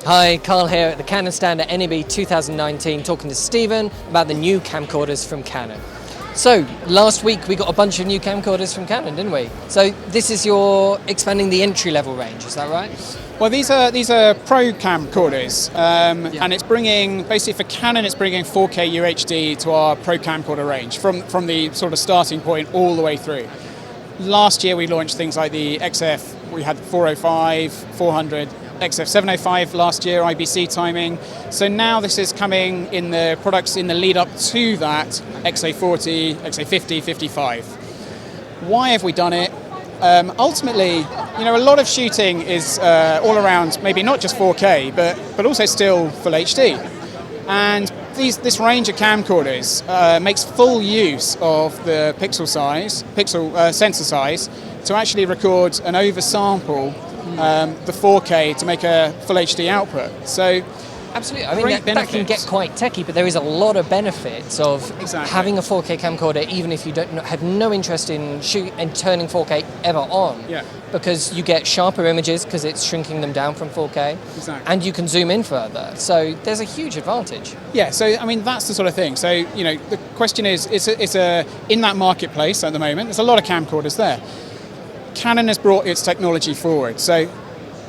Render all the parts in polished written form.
Hi, Carl here at the Canon stand at NAB 2019, talking to Stephen about the new camcorders from Canon. So, last week we got a bunch of new camcorders from Canon, didn't we? So this is your expanding the entry-level range, is that right? Well, these are pro camcorders, and it's bringing, basically for Canon, it's bringing 4K UHD to our pro camcorder range from the sort of starting point all the way through. Last year we launched things like the XF, we had 405, 400, XA50 last year, IBC timing. So now this is coming in the products in the lead up to that, XA40, XA50, 55. Why have we done it? Ultimately, you know, a lot of shooting is all around, maybe not just 4K, but also still full HD. And this range of camcorders makes full use of the pixel sensor size to actually record and oversample the 4K to make a full HD output. So, absolutely. I mean, that can get quite techie, but there is a lot of benefits of having a 4K camcorder, even if you have no interest in turning 4K ever on. Yeah. Because you get sharper images because it's shrinking them down from 4K, and you can zoom in further. So there's a huge advantage. Yeah. So I mean, that's the sort of thing. So you know, the question is, it's in that marketplace at the moment. There's a lot of camcorders there. Canon has brought its technology forward. So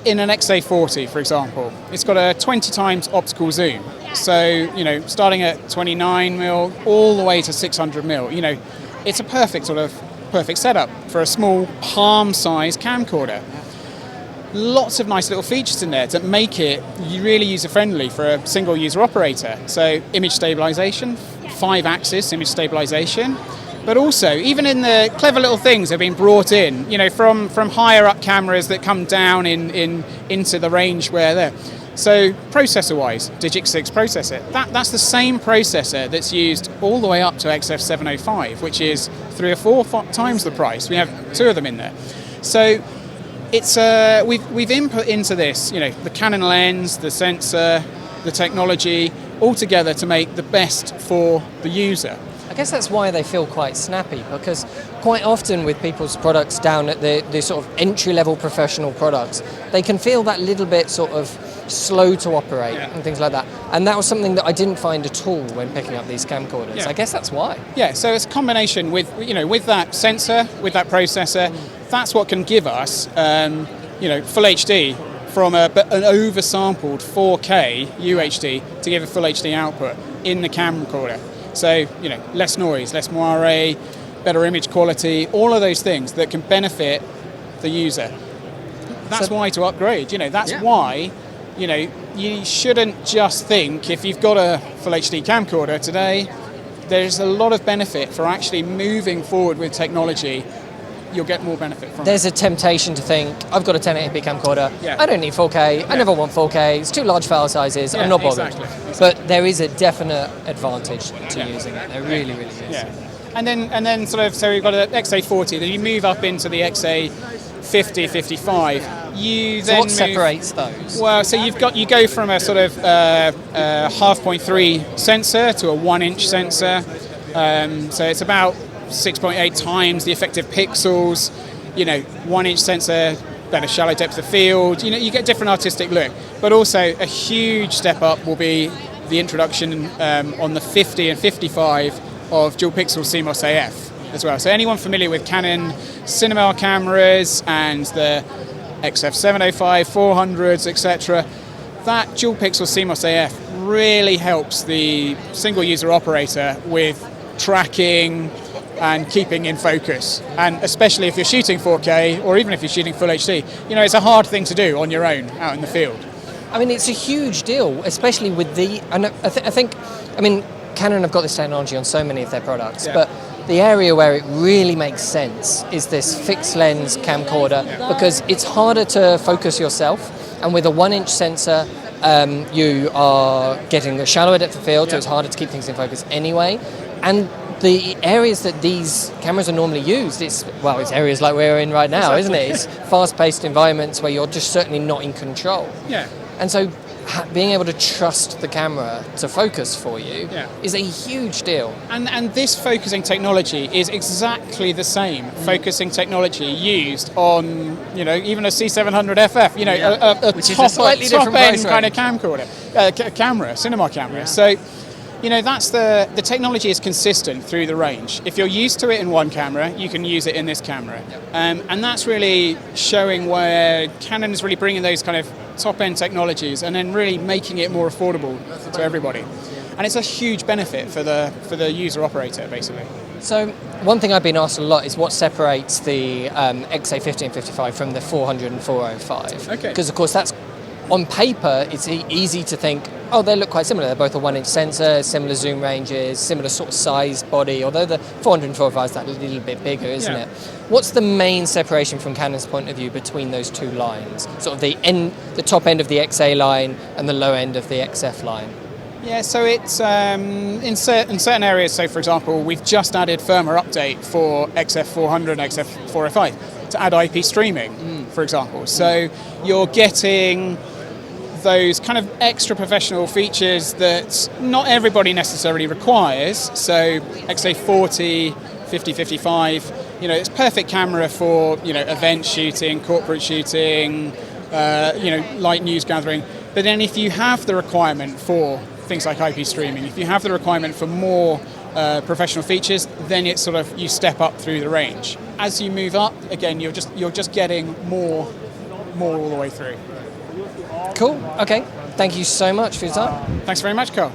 in an XA40, for example, it's got a 20 times optical zoom. So, you know, starting at 29 mil all the way to 600 mil, you know, it's a perfect setup for a small palm-sized camcorder. Lots of nice little features in there that make it really user-friendly for a single user operator. So image stabilization, 5-axis image stabilization. But also, even in the clever little things that have been brought in, you know, from higher up cameras that come down into the range where they're. So processor-wise, Digix 6 processor, that's the same processor that's used all the way up to XF705, which is 3 or 4 times the price. We have 2 of them in there. So it's we've input into this, you know, the Canon lens, the sensor, the technology, all together to make the best for the user. I guess that's why they feel quite snappy, because quite often with people's products down at the sort of entry-level professional products, they can feel that little bit sort of slow to operate and things like that. And that was something that I didn't find at all when picking up these camcorders. I guess that's why. Yeah, so it's a combination with, you know, with that sensor, with that processor, that's what can give us, you know, full HD from an oversampled 4K UHD to give a full HD output in the camcorder. So, you know, less noise, less moire, better image quality, all of those things that can benefit the user. That's why to upgrade, you know, that's why, you know, you shouldn't just think if you've got a full HD camcorder today, there's a lot of benefit for actually moving forward with technology. You'll get more benefit from it. There's a temptation to think, I've got a 1080p camcorder, I don't need 4K, I never want 4K, it's too large file sizes, I'm not bothered. Exactly. But there is a definite advantage to using it, there really is. Yeah. And then sort of, so we've got an XA40, then you move up into the XA50, 55. So what separates those? Well, so you go from a sort of 0.3 sensor to a 1-inch sensor. So it's about 6.8 times the effective pixels, you know, 1-inch sensor, better shallow depth of field, you know, you get different artistic look. But also a huge step up will be the introduction on the 50 and 55 of dual pixel Cmos AF as well. So anyone familiar with Canon cinema cameras and the XF705, 400s, etc., that dual pixel Cmos AF really helps the single user operator with tracking and keeping in focus, and especially if you're shooting 4K or even if you're shooting full HD, you know, it's a hard thing to do on your own out in the field. I mean, it's a huge deal, especially with and I think, Canon have got this technology on so many of their products, but the area where it really makes sense is this fixed lens camcorder, because it's harder to focus yourself, and with a 1-inch sensor, you are getting a shallower depth of field, so it's harder to keep things in focus anyway. And the areas that these cameras are normally used, it's areas like we're in right now, isn't it? It's fast-paced environments where you're just certainly not in control. Yeah. And so being able to trust the camera to focus for you is a huge deal. And this focusing technology is exactly the same focusing technology used on, you know, even a C700 FF, you know, a Which is top, a slightly top different end price kind of range. camcorder, cinema camera. So, you know, that's the technology is consistent through the range. If you're used to it in one camera, you can use it in this camera. And that's really showing where Canon is really bringing those kind of top-end technologies and then really making it more affordable to everybody. And it's a huge benefit for the user operator, basically. So one thing I've been asked a lot is what separates the XA50 and 55 from the 400 and 405. Okay. Because of course that's, on paper, it's easy to think, oh, they look quite similar. They're both a 1-inch sensor, similar zoom ranges, similar sort of size body, although the 400 and 405 is that little bit bigger, isn't it? What's the main separation from Canon's point of view between those two lines? Sort of the top end of the XA line and the low end of the XF line? Yeah, so it's in certain areas. So, for example, we've just added firmware update for XF400 and XF405 to add IP streaming, for example. So you're getting those kind of extra professional features that not everybody necessarily requires. So XA40, 50, 55, you know, it's perfect camera for, you know, event shooting, corporate shooting, you know, light news gathering. But then if you have the requirement for things like IP streaming, if you have the requirement for more professional features, then it's sort of, you step up through the range. As you move up, again, you're just getting more all the way through. Cool. Okay. Thank you so much for your time. Thanks very much, Carl.